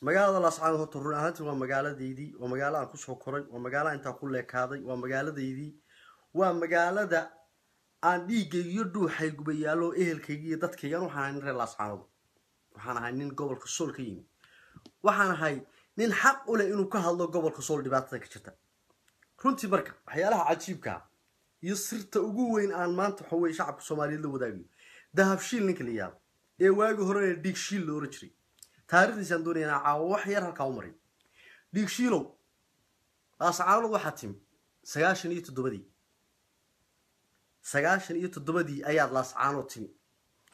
magaalada Laascaanood horta run ahaantii waa magaaladeydii waa magaalo aan ku soo koray waa magaalo inta ku leekaaday waa magaaladeydii waa magaalada aan dhiigayga iyo dhuuxay gubayaalo ehelkayga iyo dadkayga waxaan ahay reer Laascaanood waxaan ahay nin gobolka Sool ka yimid waxaan ahay nin xaq u leh inuu ka hadlo gobolka Sool dhibaatada ka jirta runtii marka waxyaalaha cajiibka iyo sirta ugu weyn aan maanta xaway shacabka Soomaaliyeed la wadaagiyo dahabshiil ninka la yaab ee waagi hore dhiigshiil loo jiray taariikhdiisan doonayna caawa wax yar halka u maray dhiigshiilow Laascaanood waxa timi 97 ayaad Laascaanood timi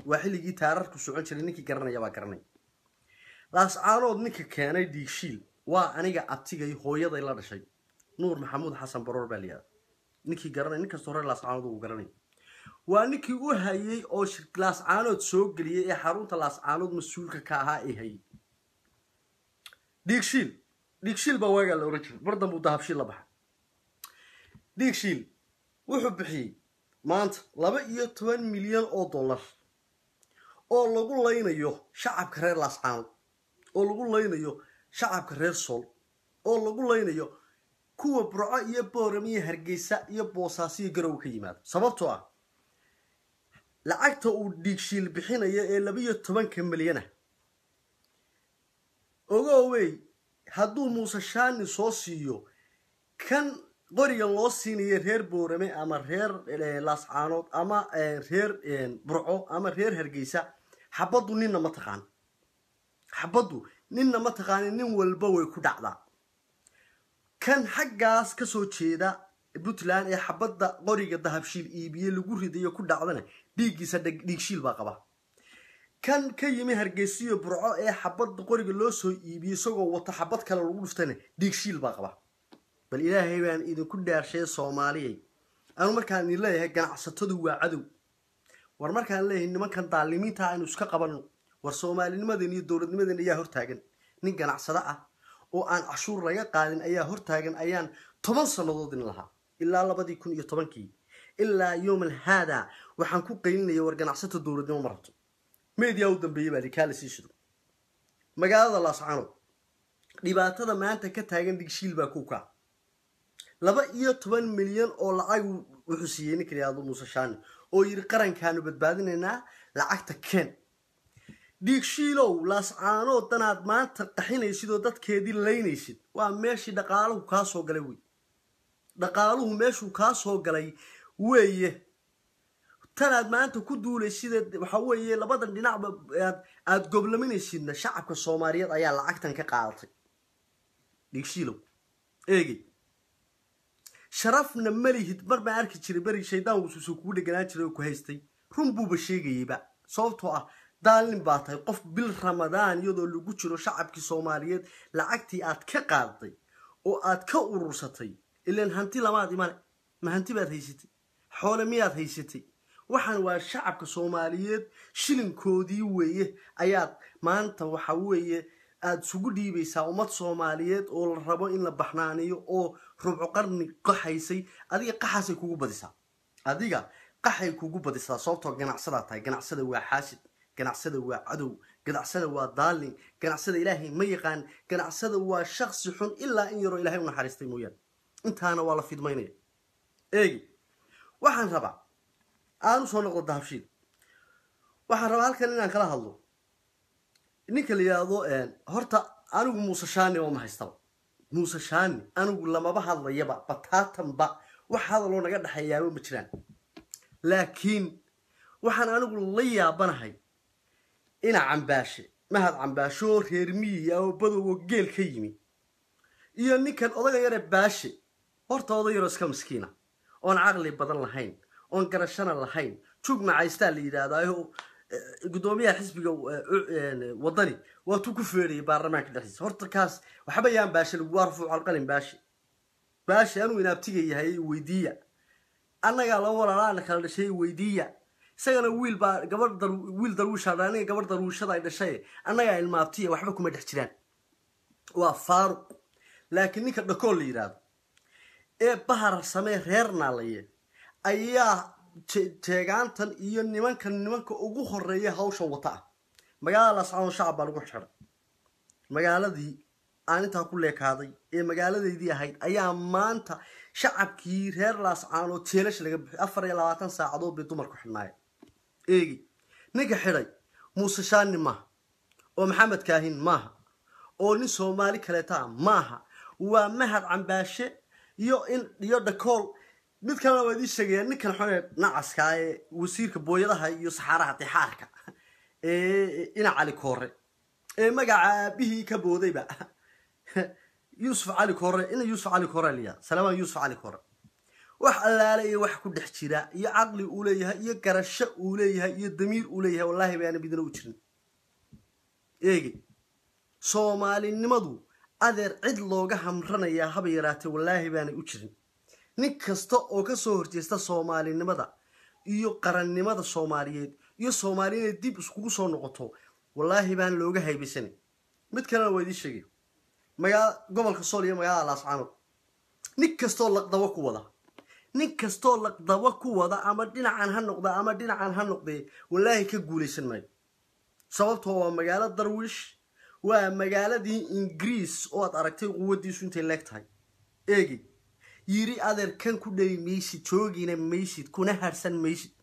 waa xilligii taariikhdu socon jiray ninkii garanaya baa garanay Laascaanood ninka keenay dhiigshiil waa aniga abtigay hooyaday la dhashay nuur maxamuud xasan baroor baa liyaa ninkii garanay ninka soo reer Laascaanood uu garanay waa ninkii u hayay oo Laascaanood soo galiyay ee xarunta Laascaanood mas'uulka ka ahaa ee hayay dhiigshiil baa waaga la oran jiray bardan buu dahabshiil la baxay dhiigshiil wuxuu bixiyay maanta 12 milyan oo dollar oo lagu leynayo shacabka reer Laascaanood oo lagu leynayo shacabka reer Sool oo lagu leynayo kuwa Burco iyo Boorame iyo Hargeysa iyo Boosaaso iyo Garow ka yimaado sababtoo ah lacagta uu dhiigshiil bixinayo ee 12 milyan ogooway hadduu Muuse Shaani soo siiyo kan qoriga loo siinayo reer Boorame ama reer Laascaanood ama reer Burco ama reer Hargeysa xabadu ninna ma taqaan nin walba way ku dhacdaa kan xaggaas ka soo jeeda Puntland ee xabada qoriga dahabshiil iibiye lagu ridayo ku dhacdana dhiigiisa dhiigshiil baa qaba kan ka yimi Hargeysa iyo Burco ee xabada qoriga loo soo iibiye isagoo wata xabad kale lagu dhuftana dhiigshiil baa qaba bal ilaahay baan idinku dhaarshay Soomaaliyeed anu markaan leeyahay ganacsatadu waa cadow war markaan leeyahay nimankan daalimiinta aynu iska qabano war Soomaalinimadeena iyo dawladnimadeena ayaa hortaagan nin ganacsada ah oo aan cashuur laga qaadin ayaa hortaagan ayaan 10 sanadood in lahaa ilaa 2010 ilaa yawmal hada waxaan ku qeylinayaa war ganacsato dawladnimo marto media u dambeeyay baa kala sii shido magaalada Laascaanood dhibaatada maanta ka taagan dhiigshiil baa ku ka 12 milyan oo lacag wuxuu siiyay ninka yaado Muuse Shaani oo yiri qarankaanu badbaadinaynaa lacagta keen dhiigshiilow Laascaanood danaad maanta qaxinaysid oo dadkeedii leynaysid waa meeshii dhaqaaluhu ka soo galay dhaqaaluhu meeshuu ka soo galay weeye tanaad maanta ku duulaysid waxa weeye labadan dhinacba aad goblaminaysidna shacabka Soomaaliyeed ayaa lacagtan ka qaadatay dhiigshiilow eegi sharafna malihid marba arki jiray bari shaydaan uu soo ku dhiganaa jiray oo ku haystay run buu sheegayba sababtoo ah daalin baa tahay qof bil Ramadaan iyadoo lagu jiro shacabkii Soomaaliyeed lacagtii aad ka qaaday oo aad ka urursatay ilaan hanti lamaad iman ma hanti baad haysatay xoolo miyaad haysatay waxaan waa shacabka Soomaaliyeed shilinkoodii weeye ayaad maanta waxa weeye aad sugu dhiibaysaa ummad Soomaaliyeed oo la rabo in la baxnaaniyo oo rubco qarni qaxaysay adiga qaxasay kugu badisaa sababtoo ganacsada tahay ganacsada waa xaasid ganacsada waa cadow ganacsada waa daalin ganacsada ilaahay ma yaqaan ganacsada waa shakhsi xun ilaa in yaro ilaahay u naxariistay mooyaan intaana waa la fidmaynaya eegi waxaan rabaa aan soo noqdo dahabshiil waxaan rabaa halkan inaan kala hadlo ninka la yiraahdo horta anigu Muuse Shaani oo ma haystaba Muuse Shaani anigu lamaba hadlayaba bataatanba wax hadaloo naga dhaxayaaba ma jiraan laakiin waxaan anigu la yaabanahay ina cambaashe mahad cambaasho reer miyiga oo badow geel ka yimi iyo ninkan odaga yar baashe horta odaga yar iska miskiina oon aqli badan lahayn oon garashana lahayn jug macaysta la yiraahdo gudoomiyaha xisbiga wadani waa tu ku feeriyay baarlamaanka dhexdiisa horta kaas waxba yaan baashe lagu warfuu qalqalin baashe anu inaabtiga yahay weydiiya annaga la walaalana kala dhashay weydiiya isagana wiil baa wiil daruusha aniga gabar daruushada ay dhashay annaga ilmaabtiya waxba kuma dhex jiraan waa faaruq laakiin ninka dhakool la yiraahdo ee bahar samee reer naalaye ayaa teegaantan iyo nimanka ugu horeeya hawsha wata magaalada Laascaanood shacab baa lagu xiray magaaladii aan intaa ku leekaaday ee magaaladeedii ahayd ayaa maanta shacabkii reer laascaanood jeelash laga bixiyay 24 saacadood bay dumarku xidhnaayeen eegi ninka xidhay muuse shaani maaha oo maxamed kaahin maaha oo nin soomaali kaleeta maaha waa mahad cambaashe iyo dhakool mid kalena waa idin sheegaya ninkan xone nacaska ee wasiirka booyadaha iyo saxaaraha tixaarka ina cali koore ee magaca aabihii ka boodayba يوسف علي كورة إنه يوسف علي كورة ليا سلام يوسف علي كورة وح الله وح كل حجرة يا عقل أوليها يا كرش أوليها يا ضمير أوليها والله بأنا بدنا وجهنا إيجي صومالي النمدو أدر عد لوجه همرنا يا حبيراتي والله بأنا وجهنا نكستا أو كسور تيستا صومالي النمدا يو قرن النمدا صوماليات يو صوماليين ديب سكوك صون نقطه والله بأنا لوجه هاي بسنة متكلم ويدي شيء مجا قبل كسولية مجا لاسعانو نكستول لك دواكو ودا نكستول لك دواكو ودا أما دينا عن هالنقطة أما دينا عن هالنقطة والله كجولي سنماي صوبته هو مجال الدرويش ومجال دي إنجليز أو أتركتي قوتي سنتين لكتاي إيجي يري أدر كان كودي ميسي توجينا ميسي كنا هرسن ميسي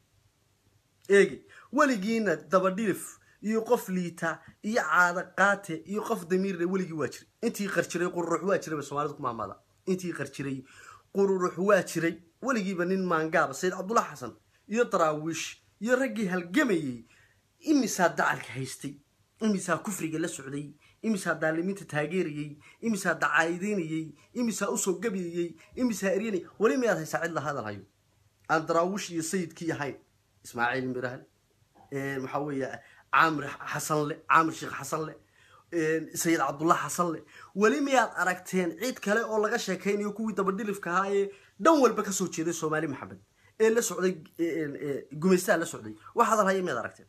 إيجي ولجينا دباديلف يوقف ليتا يعاد قاته يوقف ضمير ولي واجري انتي قرشري قروح واجري بس مالكم مع ماذا انتي قرشري قروح واجري ولي بنين مانغاب سيد عبد الله حسن يطراوش يرقي هالجمي امي ساد على الكهيستي امي سا كفري لا سعودي امي سا دالمينتا تاغيريي امي سا دعايدينيي امي سا اسو غبييي امي سا اريني ولي ما يساعد له هذا الهيو ان دراوش يا سيد كي هاي اسماعيل ميرهل محويه عامر حسن لي عامر شيخ حسن لي سيد عبد الله حسن لي ولي مياد aragteen cid kale oo laga sheekeynayo kuwii dabadilifka ahaayee dhan walba ka soo jeeday Soomaali maxamed ee la socday gumaysta la socday waxa hadalhay mid aragteen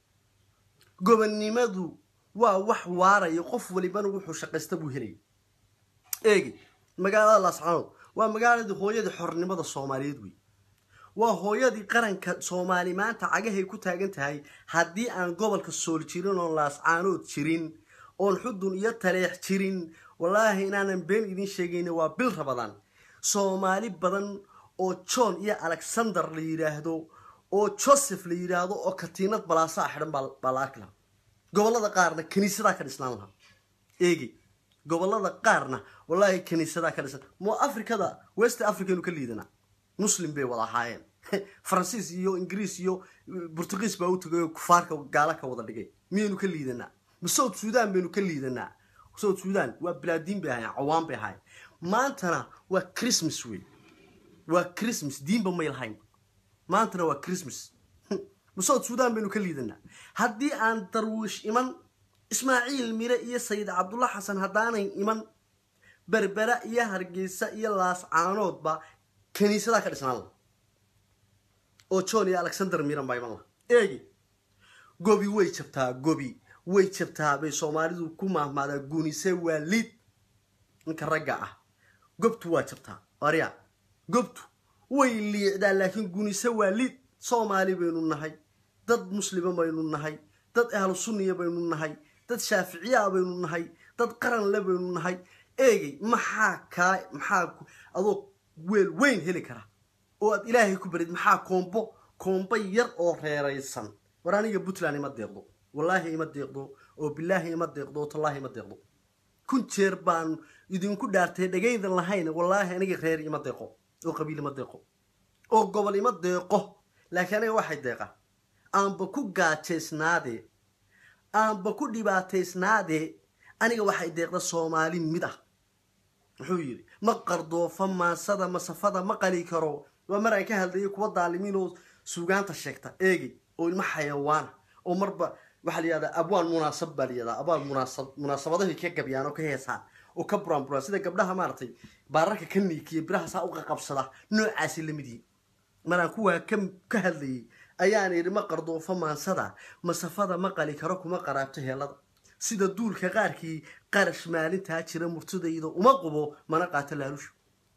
gobonnimadu waa wax waarayo qof waliba wuxuu shaqaysta buu helay eegi magaalada Laascaanood waa magaalada hooyada xornimada Soomaaliyeed wey waa hooyadii qaranka Soomaali maanta cagahay ku taagan tahay hadii aan gobolka sool jirin oo Laascaanood jirin oo xudun iyo taleex jirin wallahi inaanan been idin sheegayna waa bil Ramadaan Soomaali badan oo John iyo Alexander la yiraahdo oo Joseph la yiraahdo oo katiinad balaasa xidhan baa la arkay gobolada qaarna kaniisada ka dhisnaan lahaa eegi gobolada qaarna wallahi kaniisada ka dhisan mo Afrikada West Africa inu ka liidana muslim bay wada haayeen Francis iyo Ingiriis iyo Portuguese baa u tagay kufaarka gaala ka wada dhigay miyaynu ka liidanaa South Sudan baynu ka liidanaa South Sudan waa bilaadiin bay hayaan cawaan bay hayaan maantana waa Christmas week waa Christmas diinba ma ilahayn maantana waa Christmas South Sudan baynu ka liidanaa haddii aan darwiish iman Ismaaciil Mire iyo Sayid Abdullah Xasan hadaanay iman Berbera iyo Hargeysa iyo Laascaanoodba kaniisada ka dhisnaan oo John iyo Alexander Miran bay iman eegi gobi way jabtaa bay Soomaalidu ku maahmaada guunise waalid inka raga ah gobtu waa jabtaa ariya gobtu way liicdaa laakiin guunise waalid Soomaali baynu nahay dad muslima baynu nahay dad ahlu sunniya baynu nahay dad shaaficiya baynu nahay dad qaran la baynu nahay eegi maxaa adoo weel weyn heli kara oo aad Ilaahay ku barid maxaa koombo yar oo reeraysan waraaniga Puntland ima deeqdo wallahi ima deeqdo oo billahi ima deeqdo tallahi ima deeqdo kun jeer baan idinku dhaartay dhagaydan lahayn wallahi aniga reer ima deeqo oo qabiil ima deeqo oo gobol ima deeqo laakiin aniga waxay deeqa aanba ku gaajeysnaade aanba ku dhibaateysnaade aniga waxay deeqda Soomaali mid ah wuxuu yiri ma qardoofa maasada masafada ma qali karo waa mar ay ka hadlayay kuwa daalimiin oo suugaanta sheegta eegi oo ilma xayawaan oo marba waxa la yiraahdaa abwaan munaasab baa la yiraahdaa abwaan munaasabadaha ka gabyaan oo ka heesaan oo ka buran sida gabdhaha maartay baararka ka niikiye biraha saa u qabsada noocaasi lamidii maraan kuwa ka hadlayay ayaan yiri ma qardoofa maasada masafada ma qali karo kuma qaraabto heelada sida duulka qaarkii qarash maalinta jira murtadayda uma qubo mana qaata laalush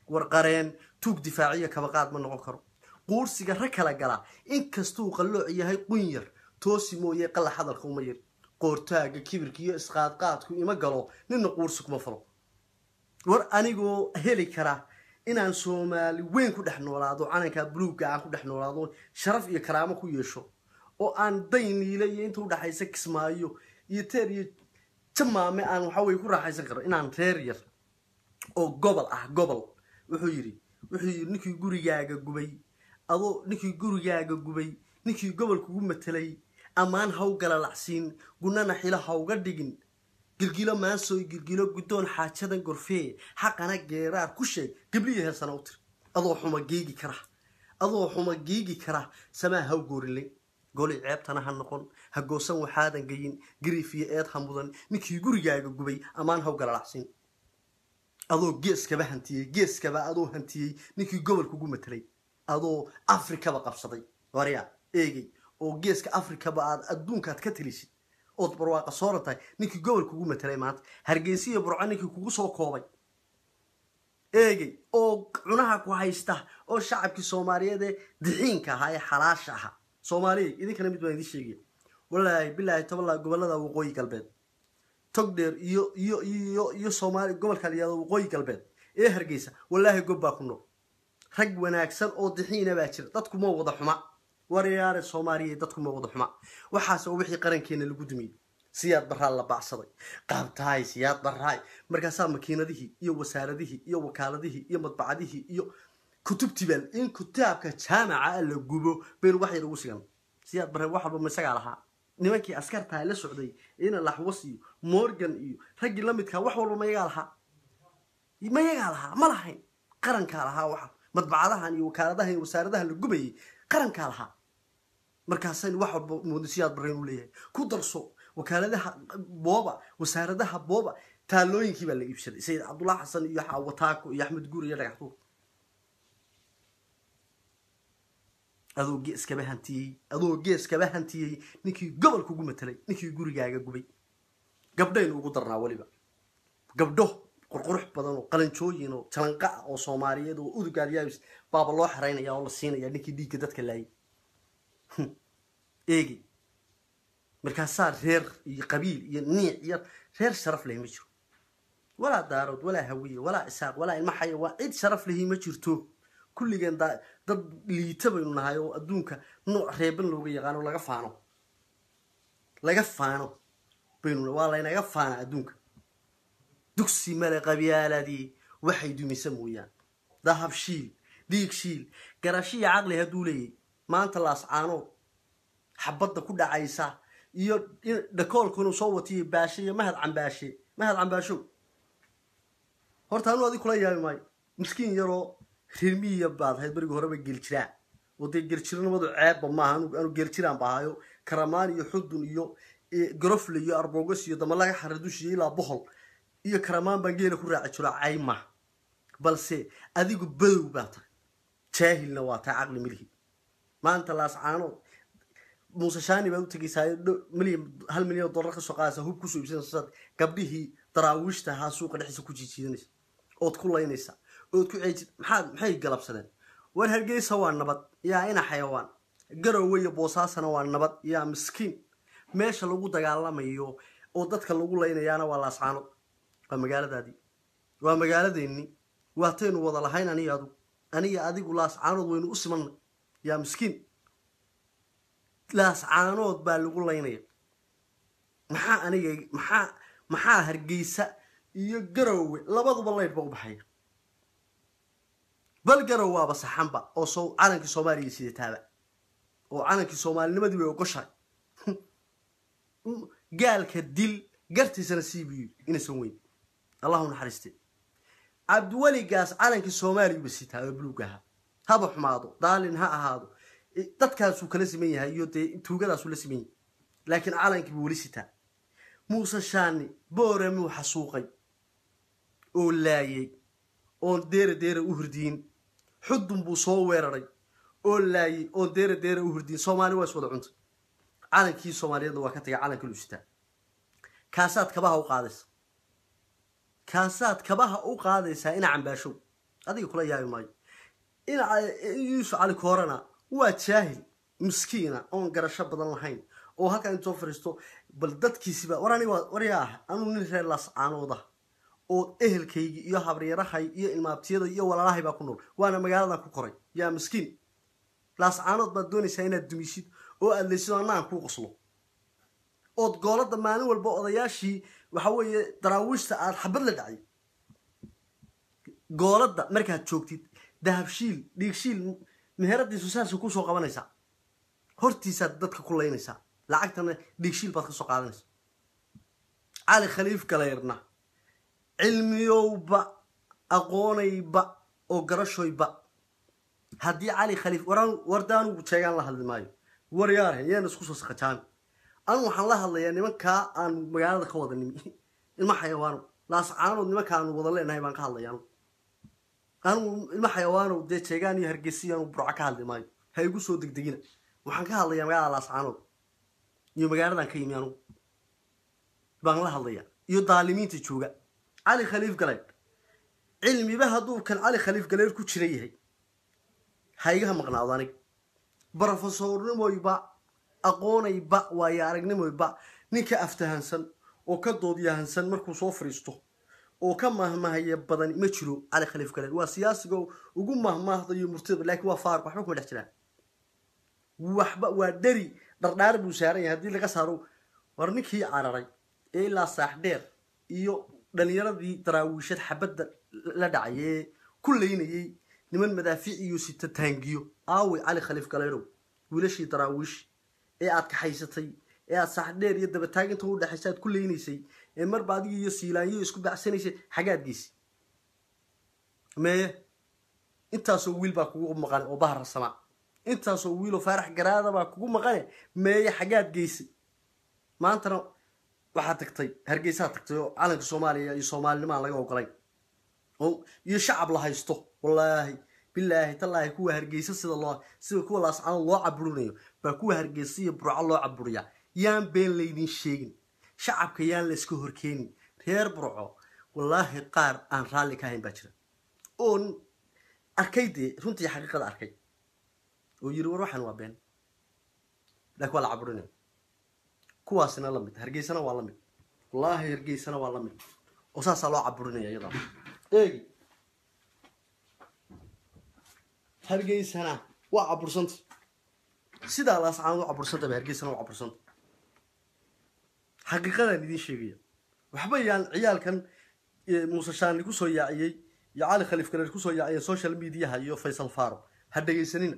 war qareen tuug difaaciya kaba qaad ma noqon karo quursiga ra kala gala in kastuu qalooc yahay qunyar toosi mooyee qala hadalka uma yiri qoortaaga kibirkiyo isqaadqaadku ima galo ninna quursi kuma falo war anigoo heli kara inaan Soomaali weyn ku dhex noolaado calanka buluuga aan ku dhex noolaado sharaf iyo karaamo ku yeesho oo aan dayniile iyo inta u dhaxaysa Kismaayo iyo teer iyo jamaame aan waxa way ku raaxaysan karo inaan reer yar oo gobol wuxuu yiri ninkii gurigaaga gubay adoo ninkii gurigaaga gubay ninkii gobolka ugu metelay amaan haw galalacsiin gunana xila hawga dhigin gilgilo maaso gilgilo gudoon xaajadan gorfee xaqana geeraa ku sheeg gabliye heesana u tir adoo xuma geegi kara samaa haw goorilay goli ceebtana ha noqon ha goosan waxaadan gayin gariifiye eed hamudan ninkii gurigaaga gubay amaan haw galalacsiin adoo geeskaba adoo hantiyay ninkii gobolka ugu metelay adoo Afrika ba qabsaday wariya eegay oo geeska Afrika ba aad adduunka ka talisid oo barwaaqa sooratay ninkii gobolka ugu metelay maanta Hargeysa iyo Burco ninkii kugu soo koobay eegay oo cunaha ku haysta oo shacabkii Soomaaliyeed dixiinka ahaa ee xalaasha ahaa Soomaaliyeed idinkana mid baan idin sheegay wallahi billahi tabaala gobolada waqooyi galbeed togdheer iyo Soomaali gobolka Liyaado waqooyi galbeed ee Hargeysa wallahi gob baa ku nool rag wanaagsan oo dixiina baa jira dadku ma wada xuma wariyaare Soomaaliyeed dadku ma wada xuma waxaas oo wixii qarankeena lagu dumiyay siyaad baraa la baacsaday qaabtaay siyaad baraay markaas makiinadihii iyo wasaaradihii iyo wakaaladihii iyo madbacadihii iyo kutubtibal in kitaabka jaamaca la gubo been wax yar ugu sigan siyaad baraa wax walba masaga lahaa nimankii askarta la socday in la xawsiyo Morgan iyo ragii la midka wax walba ma yaga lahaa ma lahayn qaranka lahaa waxa madbacadahan iyo wakaaladahan iyo wasaaradaha la gubay qaranka lahaa markaasay wax walba muudisiyaad bareen u leeyahay ku darso wakaaladaha booba wasaaradaha booba taalooyinkii baa la iibsaday Sayid Abdullah Xasan iyo Xawataako iyo Axmed Guur iyo dhagaxtuur adoo geeskaba hantiyay ninkii gobolka ugu metelay ninkii gurigaaga gubay gabdhayn ugu darnaa waliba gabdho qurqurux badan oo qalanjooyin oo jalanqa oo Soomaaliyeed oo udugaaliyays baaba loo xareynaya oo la siinaya ninkii dhiigga dadka laayay eegi markaas reer iyo qabiil iyo niic iyo reer sharaf leh ma jiro wala daarood wala hawiye wala isaaq wala ilma xay waa cid sharaf leh ma jirto kulligeen dad liitabaynu nahay oo adduunka nooc reeban looga yaqaan oo laga faano baynu waa la inaga faana adduunka dugsi mala qabyaaladii waxay dumisay mooyaan dahab shiil diig shiil garashiya aqli haduu leeyay maanta laas caano xabadda ku dhacaysa iyo dhakoolkuna soo watiyay baashiye mahad cambaasho horta anu adii kula yaabay may miskiin yaroo reermiya baad hayd bariga horeba geeljiraa waday geeljiranimadu ceeb ma aha anu geeljiraan baahayo karamaan iyo xudun iyo garofle iyo arbogos iyo dama laga xaradushiyo ilaa bohol iyo karamaan baan geela ku raaci jiro cayma balse adigu badow baa tahay jaahilna waa taa aqli milhi maanta laas caano Muuse Shaani baa u tagaysay $1 milyan ka soo qaadaysa hub ku soo iibsanaysa gabdhihii daraawiishta ha suuqa dhexdiisa ku jiijiidanaysa oo ku laynaysa oo ku ceejid maxay galabsadeen war Hargeysa waa nabad yaa ina xayawaan garowe iyo Boosaasana waa nabad yaa miskiin meesha lagu dagaalamayo oo dadka lagu laynayaana waa laas caano waa magaaladaadii waa magaaladeeni waa teen wada lahayn aniga adigu laas caanood waynu u siman yaa miskiin laas caanood baa lagu laynaya maxaa Hargeysa iyo garowe labaduba leyd ba u baxay bal garowe waa saxanba oo soo calanka Soomaaliya sidataaba oo calanka Soomaalinimadii way ogoshay gaalka dil gartiisana siibiyo inaysan weyn Allahu naxariiste Abdulwali gaas calanka Soomaaliya sidataaba buluugaha haba xumaado daalin ha ahaado dadkaas uu kala siman yahay iyo tuugadaas uu la siman laakiin calankii buu wali sitaa Muuse Shaani boore muu xasuuqay oo laayay oo deere u hurdiin xudun buu soo weeraray oo laayay oo deere u hurdiin Soomaali waa wada cunta calankii Soomaaliyeed waa ka tagay calankii lu sitaa kaasaad kabaha u qaadaysa ina cambaasho adiga kula yaabay maayo ina Yuusuf Ali Koorana waa jaahil miskiina oo garasho badan lahayn oo halkan intuu fariisto bal dadkiisiba wariyaa anu nin reer laascaanooda oo ehelkaygi iyo habriyarahay iyo ilmaabtiyada iyo walaalahay baa ku nool waana magaalada ku koray yaa miskiin laascaanood baad doonaysaa inaad dumisid oo aad leysido anaan kuu qoslo ood goolada maalin walba odayaashii waxa weeye daraawiishta aad xabad la dhacay goolada markaad joogtid dahabshiil dhiigshiil meheradiisu saas ku soo qabanaysaa hortiisaad dadka ku leynaysaa lacagtana dhiigshiil baad ka soo qaadanaysaa cali khaliif galeerna cilmiyowba aqoonayba oo garashoyba haddii cali khaliif wardaanu sheegaan la hadli maayo waryaarhe yaan isku soo saqajaan anu waxaan la hadlayaa nimankaa aan magaalada ka wada nimi ilma xayawaano laascaanood nimanka aanu wada leenahay baan ka hadlayaa anu ilma xayawaano dee sheegaan iyo hargeysa aanu burca ka hadli maayo ha igu soo degdegina waxaan ka hadlayaa magaalada laascaanood iyo magaaladan ka yimi anu baan la hadlayaa iyo daalimiinta jooga cali khaliif galeer cilmiba hadduu kan cali khaliif galeer ku jira yahay haygaha maqnaado aniga brofesornimoyba aqoonayba waayo aragnimoyba ninka aftahansan oo ka doodyahansan markuu soo fariisto oo ka mahmahaya badan ma jiro cali khaliif galeer waa siyaasiga ugu mahmaahdayo murtida laakiin waa faarq waxba kuma dhex jiraan waxba waa dari dhardhaar buu saaran yahay haddii laga saaro war ninkii cararay ee ilaa saax dheer iyo dhalinyaradii daraawiishad xabadda la dhacayee ku leynayay niman madaafiic iyo sita taangiyo aawi cali khaliif galeerow wiilashii daraawiish ee aad kaxaysatay ee aad saax dheer iyo dabataag inta u dhaxaysa aad ku leynaysay ee marba adiga iyo siilaanyo isku bacsanaysay xagaad geysi mee intaasoo wiil baa kugu maqan oo bahar sama intaasoo wiil oo faarax garaada baa kugu maqane meeye xagaad geysi maantana waxaad tagtay hargeysaa tagtay oo calanka soomaaliya iyo soomaalinimaa laga ogolay oo iyo shacab la haysto wallaahi bilaahi tallaahi kuwa hargeysa sida kuwa laascaanood loo caburinayo baa kuwa hargeysa iyo burco loo caburiyaa yaan been laydin sheegin shacabka yaan la iska horkeenin reer burco wallaahi qaar aan raalli ka ahayn baa jira oo arkay dee runtii xaqiiqada arkay oo yiri war waxaan waa been laakiin waa la caburinaya kuwaasina la mid hargeysana waa la mid wallaahi hargeysana waa la mid oo saasaa loo caburinaya iyada eegi hargeysana waa cabursanta sidaa laascaanood u cabursanta ba hargeysana waa cabursanta xaqiiqadan idiin sheegaya waxba yaan ciyaalkan muuse shaani ku soo yaaciyey iyo cali khaliif galeer ku soo yaaciyay social mediaha iyo faysal faaro ha dhegaysanina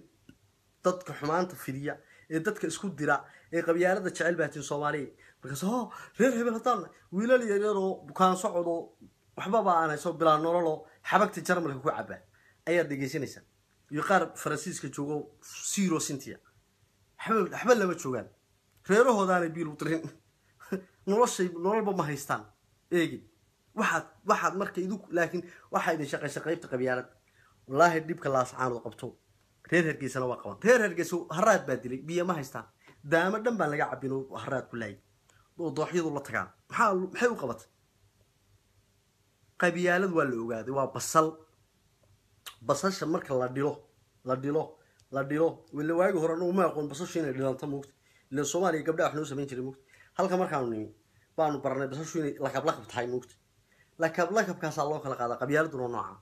dadka xumaanta fidiya ee dadka isku dira ee qabyaalada jecel baatiin Soomaaliya markaas reer hebel hataan wiilal yaryar oo bukaan socdo waxba aanay soo bilaan nololo xabagta Jarmalka ku cabaa ayaa dhegaysanaysa iyo qaar Faransiiska joogo zero Cynthia waxba lama joogaan reerahoodaanay biil u tirin nololba ma haystaan eegi waxaad marka idu laakiin waxa idin shaqaysaqaybta qabyaalad wallaahi dibka laascaanood qabto reer hargeysana waa qaban reer hargeysa haraad baa dilay biyo ma haystaan daama dhan baan laga cabin oo haraad ku laayay oo dooxyadu la tagaan maxay u qabatay qabyaalad waa la ogaaday waa basasha marka la dhilo wala waagi hore uma aqoon basasha inay dhilanta moogta ilaa Soomaaliya gabdhaha wax noo sameyn jiray moogta halka markaanu nimi baanu baranay basasha inay lakab tahay moogta lakabkaas loo kala qaada qabyaaladuna nooca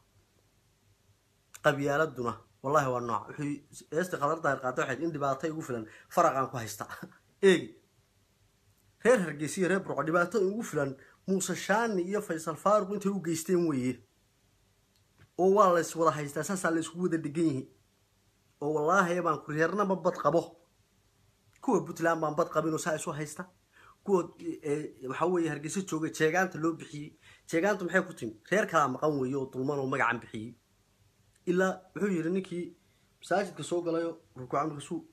qabyaaladuna والله هو النوع وحي استقرار داير قاطع واحد إن دبعتي يقفلن فرق عن كويستا إيه هير هرجيسي ريب رق دبعتي يقفلن موسى شان يفيصل فارق وانت هو جيستين ويه أو والله سوى هاي استأساس على سكوت الدقيه أو والله يبان كريرنا ببط قبه كو بتلام ببط قبينه سايسو هايستا كو وحوي هرجيسي شوقي شجعان تلو بحي شجعان تم حي كتيم خير كلام قوي يو طلمان وما عم بحي إلا وحير إنكي مساجد كسوق لا ركوع كسوق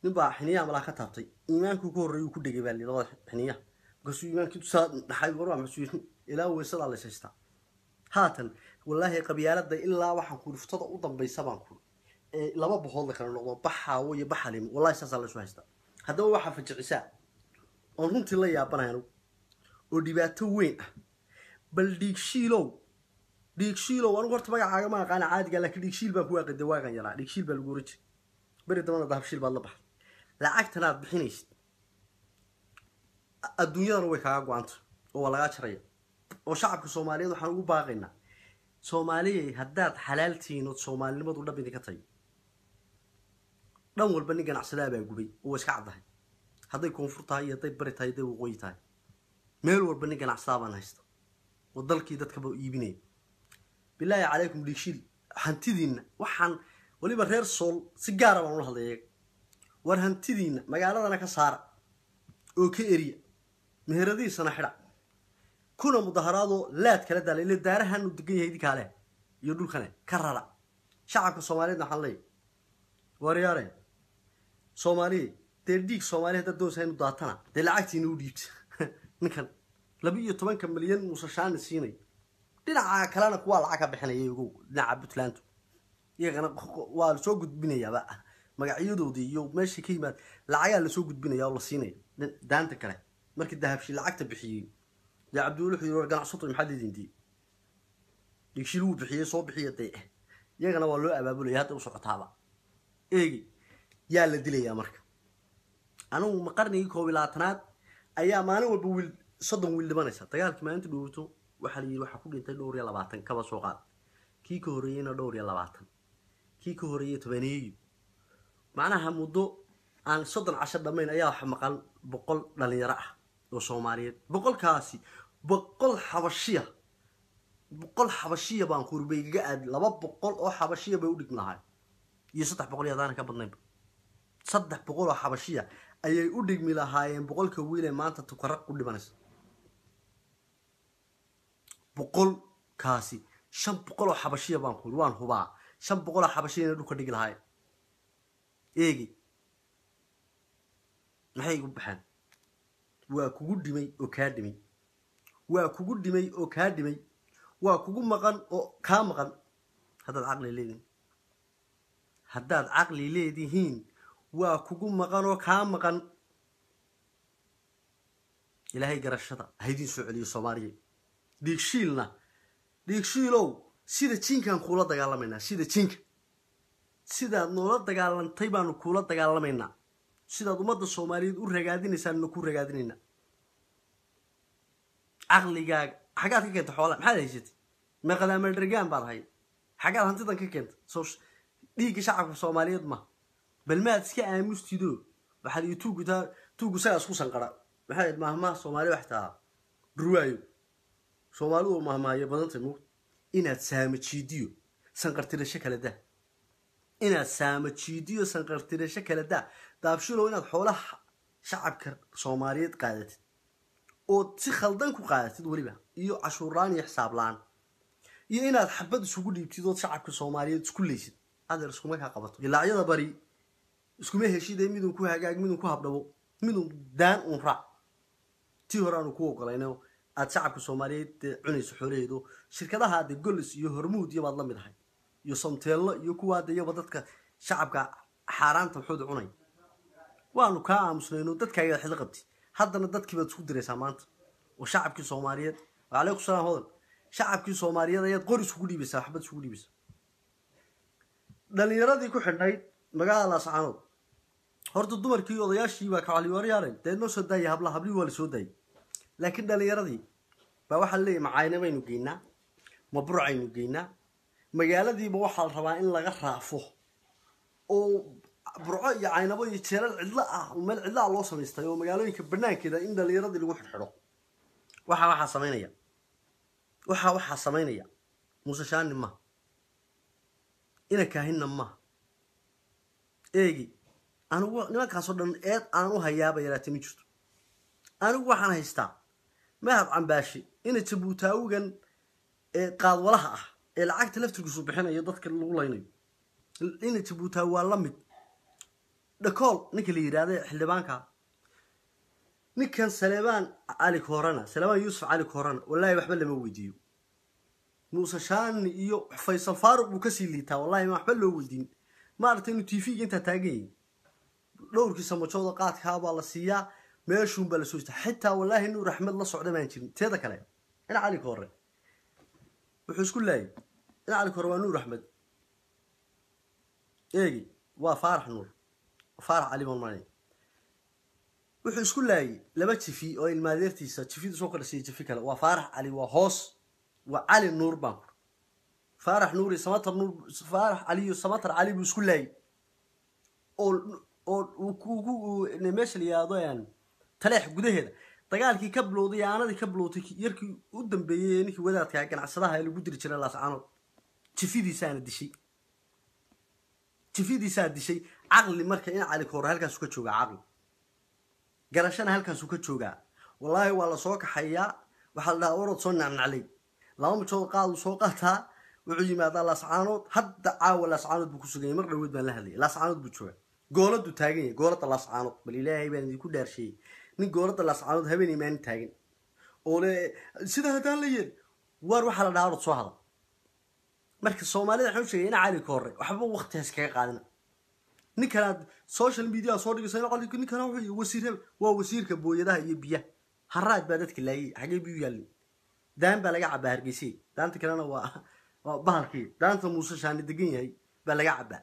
نبى حنية عملها كتابتي إيمانك كور يكون دجبالي لا حنية كسوق إيمانك تصاد نحاي ورا مسوي إلا وصل على سيستا هاتن والله قبيلات ده إلا واحد كور فتض أوضم بيسبان كور لما بحول لك النقطة بحا ويبحلم والله ساس على سويستا هذا هو واحد في الجعساء أنت الله يا بنانو وديباتو وين بل ديك شيلو ديكشيلو وأنا قلت بقى حاجة ما كان عادي قال لك ديكشيل بقى الدواجن يلا ديكشيل بالجورج بري دمنا ذهب شيل بالله بحر لعقت أنا بحنيش الدنيا روي كاغوانت oo laga jaray oo shacabka Soomaaliyeed waxaan ugu baaqaynaa Soomaaliyeed haddaad xalaaltiin oo Soomaalinimadu dhab idin ka tahay dhan walba nin ganacsada baa gubay oo iska cadahay hadday koonfur tahay iyo hadday bari tahay day waqooyi tahay meel walba nin ganacsada baan haysto oo dalkii dadka ba iibinay bilaahi calaykum dhigshil hantidiina waxaan waliba reer sool si gaar ah baan u hadlayay war hantidiina magaaladana ka saara oo ka eriya meheradiisana xidha kuna mudaharaado laad kala dalay ilaa daarahan u degan yahay dikaale iyo dhulkane ka rara shacabka Soomaaliyeed waxaan leeyahay wariyare Soomaali deedik Soomaaliyeed dad doosay inuu daatana de lacagtiina u dhiibta ninkan 12 milyan musashaan siinay dhinaca kalena kuwa lacag ka bixinayay ugu dhinaca Puntland iyagana waa la soo gudbinayaa magacyadoodii iyo meeshii ka yimaad lacag la soo gudbinayaa oo la siinay daanta kale markii dahabshi lacagta bixiyay يا عبد الله يروح قناع صوت محدد دي يشيلوه بحيه صوب بحيه دي يا قناع والله أبابله يهات وصعت هذا إيه يا اللي يا مرك أنا مقرني كوبلاتنات أيام أنا وبقول صدم واللي بنسى تقال كمان أنت بيوتو وحلي وحكوا أنت دور يلا بعتن كذا سوقات كي كوريين دور يلا بعتن كي كورية تبنيه معناها موضوع عن صدر 10 دمين أيام حمقان بقول للي راح وصوماليات بقول كاسي بقول حبشية بانكور بيجاد لما بقول أو حبشية بيودك من هاي يسطح بقول يا ذاك بدنا صدق بقول حبشية أي يودك من هاي بقول كويلة ما أنت تقرأ كل بنس بقول كاسي شن بقول حبشية بانكور وان هو شن بقول حبشية ندوك ديك الهاي إيجي ما هي يقول بحن وكوجو دمي أكاديمي وكوجو دمي أكاديمي وكوجو مقن أو كامقن هذا العقل اللي هذا العقل اللي دهين وكوجو مقن أو كامقن إلى هاي قرشة هيدي سعودية الصومالية ديك شيلو سيدا تشينكان كولا دجالا منا سيدا تشينك سيدا نولا دجالا طيبان كولا دجالا منا سيدا ضمد الصوماليين ورجعدين إنسان نكون رجعديننا عقلي حاجات كنت حوالي محل هيجت ما قدام الرجال بعضهاي حاجات هنتظن كنت صوش ديك شعب الصوماليين ما بالمات سكاء مستدو بحال يتوق ده توق ساعة خصوصا قرأ بحال مهما صومالي وحتها روايو صومالو مهما يبدأ تموت إن تسامت شيديو سنقرت الشكل ده إن تسامت شيديو سنقرت الشكل ده دابشلو إن حوله شعب صوماليين قادت oo si khaldan ku qaadatid waliba iyo cashuuraan iyo xisaab laan iyo inaad xabad isugu dhiibtid oo shacabka Soomaaliyeed isku leeysid adeer isku ma ka qabato ilaacyada bari isku ma heshiiday midun ku hagaag midun ku habdhabo midun daan un raac tii horaan ku ogolayno aad shacabka Soomaaliyeed cunayso xoolaheedo shirkadaha aad golis iyo hormuud iyo baad la mid ahay iyo somteelo iyo kuwa dadka dadka shacabka xaaraanta wuxuu cunay waanu ka aamusnayno dadka ay xil qabti haddana dadkii baad isku diraysaa maanta oo shacabkii Soomaaliyeed waaleykum salaam hodan shacabkii Soomaaliyeed ayaad qori isku dhiibeysaa waxba isku dhiibeysaa dhalinyaradii ku xidhnayd magaalada Saxanood horta dumarkii odayaashii baa ka wali wariyaan deedno soo daayay habli wala soo daayay laakiin dhalinyaradii baa waxa leeyahay macaayna baynu geynaa mabruucaynu geynaa magaaladiiba waxa la rabaa in laga raafo oo برعو يعني نبغى يتشيل العدلاء ومن العدلاء الله سميسته يوم قالوا إنك بنان كذا إن اللي يرد اللي وحد حلو وحا سمينيا وحا سمينيا موسى شان ما إنا كاهن ما إيجي أنا ما كاسودن أنا وهيابا يلا تميجت أنا وحنا هيستا ما هب عن باشي إن تبوتاوجن قاد ولها العقد تلفت الجسوب حنا يضطك الأولين إن تبوتاو لمد دكول نكلي يراده حلبانكا نكن سليمان علي كورانا سليمان يوسف علي كورانا والله وحبا لما ويديو موسى شان iyo Faysal Faaruq buu ka sii liitaa wallahi ma waxba loo weydiin ma aragtay inuu TV inta taagay dhowrkii samajooda qaadka baa la siiyaa meeshuun baa la soo istaa xitaa wallahi inuu raxmad la socdo ma jirin teeda kale ina cali koore wuxuu isku leeyahay ina cali koore waa nuur raxmad eegi waa faarax nuur فارح علي مرماني wuxuu isku laayay laba jifi oo ilmaadeertiisa jifidu soo kala siiyay jifi kale waa Faarax Ali waa hoos waa Ali Nuur baan Faarax Nuuri Samatar Nuur Faarax Ali iyo Samatar Ali buu isku laayay oo ku meesha liyaado yaan taleex gudaheeda dagaalkii ka bilowday aanadii ka bilowday yarkii u dambeeyay ninkii wadaadka ganacsadaha ee lagu diri jiray laascaano jifidiisa dishay aqli marka in cali koor halkaas ka jooga aqli garashana halkaas ka jooga wallahi waa la soo kaxayaa waxa la orod soo nacnaclay laba majood qaad soo qaataa wuxuu yimaadaa laascaano hadda caawa laascaano buu ku sugay mar dhaweed baan la hadlay laascaano buu jooga gooladu taagan yahay goolada laascaano bal ilaahay baan idinku dhaarshay nin goolada laascaano habeen imaan taagan oo le sida hadaan la yiri war waxa la dhaaro soo hada marka Soomaalida waxa uu sheegay in cali koore waxba waqti iskaga qaadina ninkan social media soo dhigay sayna qolki ninkan waa wasiirka booyadaha iyo biyaha haraad baa dadka laayay xagee biyo yaalin daan baa laga cabaa hargeysay daanta kalena waa bahalkii daanta Muuse Shaani degan yahay baa laga cabaa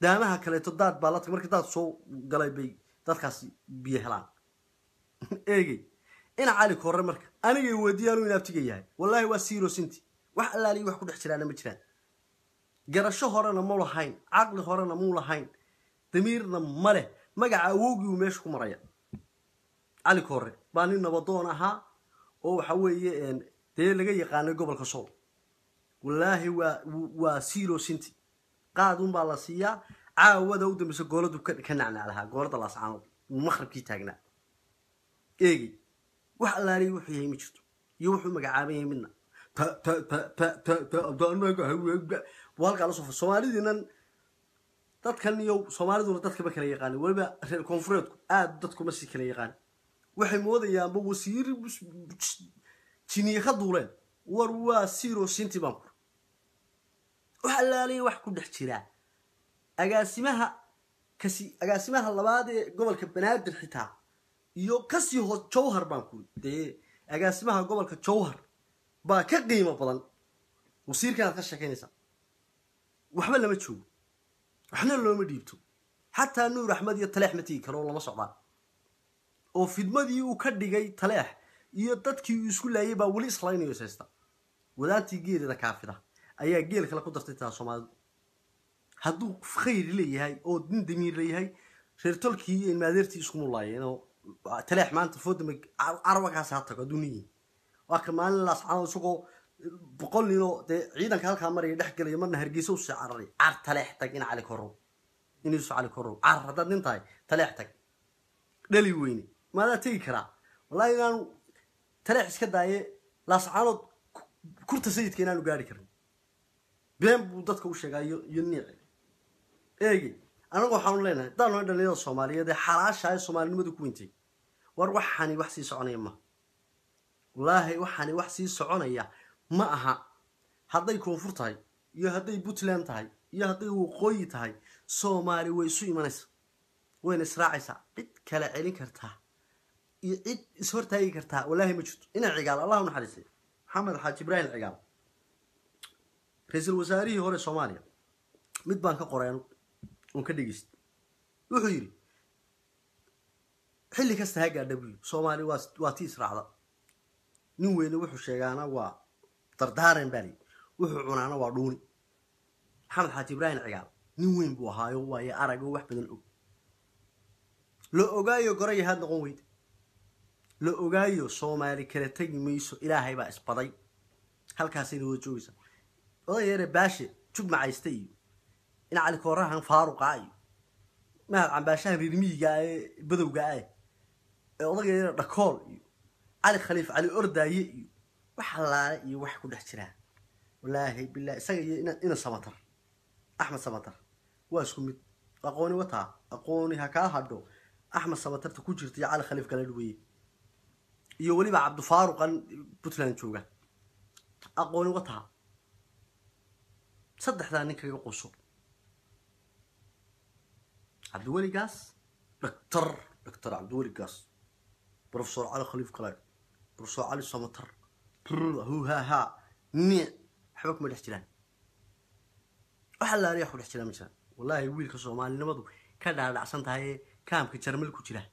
daamaha kale to daad baa la tag markii daad soo galay bay dadkaas biyo helaan eegi in cali koore marka aniga wadiyaanu in abtiga yahay wallahi waa zero centi wax allaali wax ku dhex jiraan ma jiraan garasho horena ma lahayn aqli horena ma lahayn damiirna ma leh magaca awowgii uu meesha ku maraya cali koore baa nin nabadoon ahaa oo waxa weeye dee laga yaqaan gobolka Sool wallahi waa zero centi qaadun baa la siiyaa caawada u dambaysa gooladu ka nacnaclaha goolada laascaano maqribkii taagnaa eegi wax allaali wuxuu yahay ma jirto iyo wuxuu magacaabay midna walka la soo Soomaalidiinan dadkan iyo Soomaaliduna dadka ba kala yaqaan waliba reer koonfureedku aad dadku ma si kala yaqaan waxay moodayaan ba wasiir jiniye khaduuleen war waa zero centi baan waxa laalay wax ku dhex jira agaasimaha labaad ee gobolka Banaadir xitaa iyo kasii hoos Jowhar baan ku agaasimaha gobolka Jowhar baa ka qiimo badan wasiirkan ka shaqeynaysa waxba lama joogo waxna looma dhiibto hatta Nuur Axmed iyo Taleex matii karo lama socdaan oo fidmadii uu ka dhigay Taleex iyo dadkii uu isku laayay baa wali islaaynayo saysta wadaantii geerida kaafida ayaa geel kala ku dartay taa Soomaalidu hadduu khayr leeyahay oo din damiir leeyahay reer tolkii in maadeertii isku mulaayeen oo Taleex maanta foodama arwa ka saarta adduuniyi waa kamaan laascaano suuqo boqol nino de ciidanka halka maray dhex galay marna Hargeysa u saaray Taleex tag in cali koro inuu cali koro hadad nintahay Taleex tag dhali weyni maada tagi kara wallahi inaan Taleex iska daaye laascaano kurta sayidka inaanu gaari karin been buu dadka u sheegayo iyo niic eegi anagu waxaan leenahay dadno dhalinyarada Soomaaliyeed ee xalaasha ay Soomaalinimadu ku wintay war waxani wax sii soconaya ma wallahi waxani wax sii soconaya ma aha haday koonfur tahay iyo haday Puntland tahay iyo haday waqooyi tahay Soomaali way isu imanaysaa way israacaysaa cid kala celin kartaa iyo cid is hortaagi kartaa wallahi ma jirto ina cigaal Allah u naxariisay Maxamed Xaaji Ibrahim cigaal ra'iisul wasaarihii hore Soomaaliya mid baan ka qoreen oo ka dhigist wuxuu yiri xilli kasta ha gaadhabi Soomaali waa tii israacda nin weyn wuxuu sheegaana waa dardaaran bari wuxuu cunaana waa dhuuni Maxamed Xaaji Ibrahim cigaal nin weyn buu ahaayo waa arago wax badan og loo ogaayo goray had noqon weyd loo ogaayo Soomaali kala tagi mayso Ilaahay baa isbaday halkaas ay wada joogaysa odayeere baashi jug macaystay in cali koorahan faaruqa ay ma cambaashaha rirmiga ee badowga ay odayeere dhakool علي خليفة علي أرداي وحلا يوحكوا دحترا والله بالله سجى إن سمطر أحمد سمطر واسكم أقوني وطا أقوني هكا هادو أحمد سمطر تكوجرتي علي خليفة قالوا يولي مع عبد فاروق بطلان شوقه أقوني وطا صدق ذلك يقصو عبد الولي قاس دكتور عبد الولي قاس بروفيسور علي خليفة قال بروفيسور علي سمطر هو ها نيع حبك ما الاحتلال وحلا ريح الاحتلال مثلا والله ويل كسومالي نمدو كذا دعسنت هاي كام كجرمل كجرا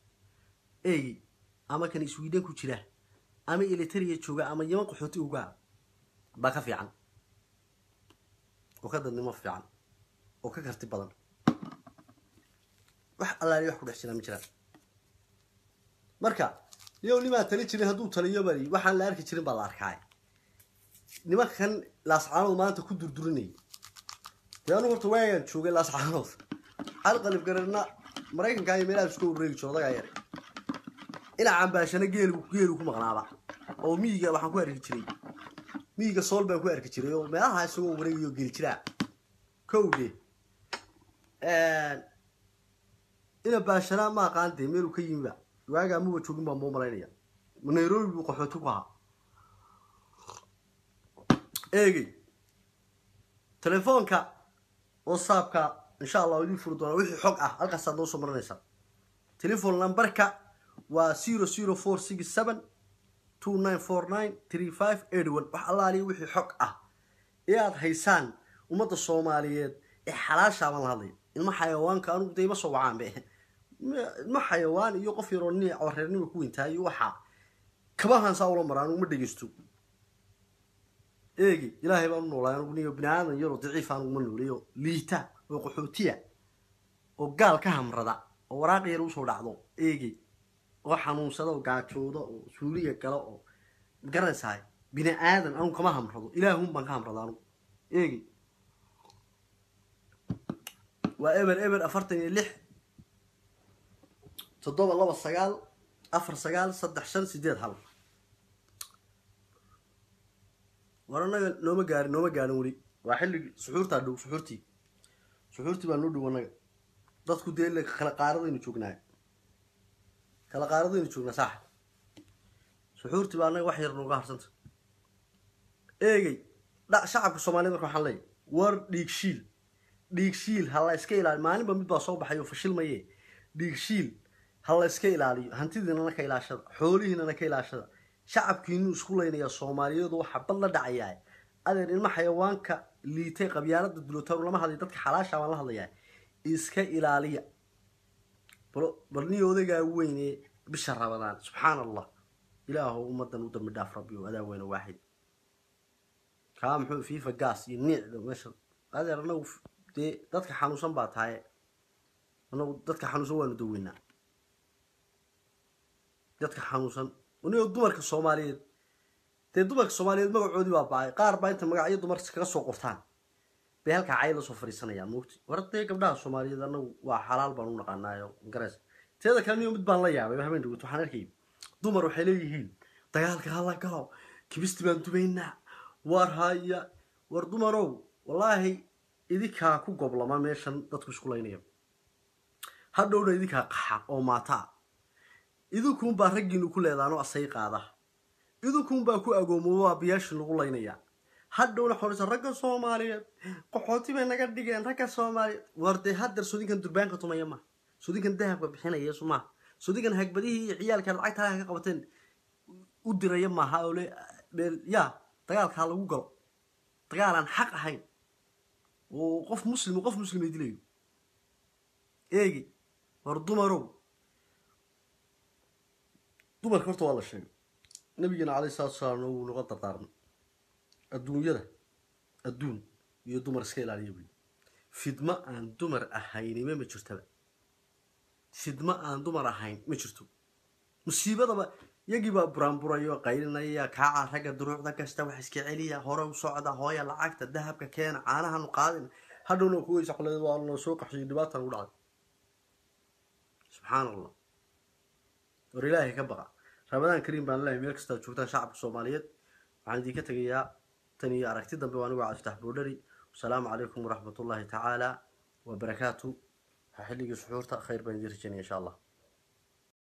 اي اما كان سويدن ku jira ama Eritrea jooga ama Yemen qaxooti uga ba ka fiican oo ka dadnimo fiican oo ka karti badan wax allaali wax ku dhex jira ma jiraan marka yow nima tali jirin haduu taliyo bari waxaan la arki jirin ba la arkay nimankan laascaanood maanta ku durdurinay yaanu horta waayan joogay laascaanood hal qalib garana Mareykanka ay meelaha isku wareegi joodaga yar ila cambaashana geelu ku maqnaaba oo miyiga waxaan ku arki jiray miyiga sool baan ku arki jiray oo meelaha isagoo wareegiyo geel jira kowde ina baashana ma qaantay meel uu ka yimid waaga ma joogin baan moomalayna Nairobi buu qaxooti ku ahaa eegi telefoonka WhatsApp-ka insha Allah idin furo doona wixii xog ah halkaas aad noo soo marinaysaa telefoon numberka waa 00467 2949 3581 wax allaali wixii xog ah ee aad haysaan umada Soomaaliyeed ee xalaasha ma hadlay ilma xayawaanka anu deeyma soo wacaan be ma xayawaan iyo qof yar oo nin oo reernimo ku wintaayo waxa kabahan saa ula maraan uma dhageysto eegi ilaahay baan noolaa anu niyo binaadan yaro daciif aan uma nooliyo liita oo qaxootiya oo gaal ka hamrada oo waraaq yar u soo dhacdo eegi oo xanuunsada oo gaajoodo oo suuliga kale oo garanaysaa binaadan anu kama hamrado ilaahum baan ka hamrada anu eegi waa eber 46 تضرب الله بالسجال أفر سجال صدق شن سديد حلو ورانا نوما قارن ولي واحد سحور تعدو سحورتي بنودو وانا dadku deelay kala qaaradaynu joognaa kala qaaradaynu joogna sax suxuurti baa anaga wax yar nooga harsanta eegay shacabka Soomaaliyeed marka waxaan leeyahay war dhiigshiil hala iska ilaali maalinba mid baa soo baxay oo fashilmaye dhiigshiil hala iska ilaaliyo hantidiina ka ilaashada xoolihiina ka ilaashada shacabkiinu isku leeynaya Soomaaliyeed waxa bad la dhacayay adeer ilma xayawaanka liitay qabyaalada dulootar lama hadlay dadka xalaasha waan la hadlayaa iska ilaaliya balni odayga weyne bisha Ramadaan subhanallah ilaahu ummadan u dambi dhaaf rabbi oo adaa weyne waahid kaam xuu fiifa gaas iyo niicda meesha adeer anagu dadka xanuunsan baa tahay anagu dadka xanuunsan waanu daweynaa dadka xanuunsan ونيو دمرك الصوماليين دمرك الصوماليين مقعودي باباي قار با انت مقعيه دمرك kaga soo qortaan bay halka cayl soo fariisanayaan moogti wartay gabdhaha Soomaaliyeed anagu waa xalaal baan u naqaanayo garas teeda kale mid baan la yaabay habeen dhigto waxaan arkay dumar waxay leeyihiin dagaalka hala galo kibisti baan dubaynaa war haya war dumarow wallahi idinka ku goblama meeshan dadku isku leeynayo hadhowna idinka qaxa oo maata idinku baa raggiinu ku leedaano asay qaada idinku baa ku agoomo biyaashin lagu leynaya hadhowna xorisa ragga Soomaaliyeed qaxooti bay naga dhigeen ragga Soomaaliyeed warday hadar sudinkan durbaanka tumaya ma sudinkan dahabka bixinaya Soomaa sudinkan hagbadii ciyaalka lacagta ka qabateen u diraya ma hawle ya dagaalka lagu galo dagaalan xaq ahayn oo qof muslim dilayo eegi war dumarow dumar horta waa la sheegay nabigana Cali sallallahu uu noqon dardaarmay adduun iyo dumar iska ilaaliyo fidma aan dumar ahayn ma jirtaba fidma aan dumar ahayn ma jirto musiibadaba yagiba buraanburayo qaylinaya kaaca raga duruucda kasta wax iska celiya hore u socda hooya lacagta dahabka keen caanahan qaadin hadhowna ku weeyso qolada waa loo soo qaxay dibaatan u dhacay subhanallah war ilaahay ka baqa Ramadaan Kariim baan leeyahay meel kasta joogtaan shacabka Soomaaliyeed waxaan idinka tagayaa tan iyo aragti dambe waan uga Cabdi Boodhari salaamu calaykum wa rahmatullahi ta'ala wa barakaatuh xilliga suxuurta khayr baan idin rajaynayaa insha Allah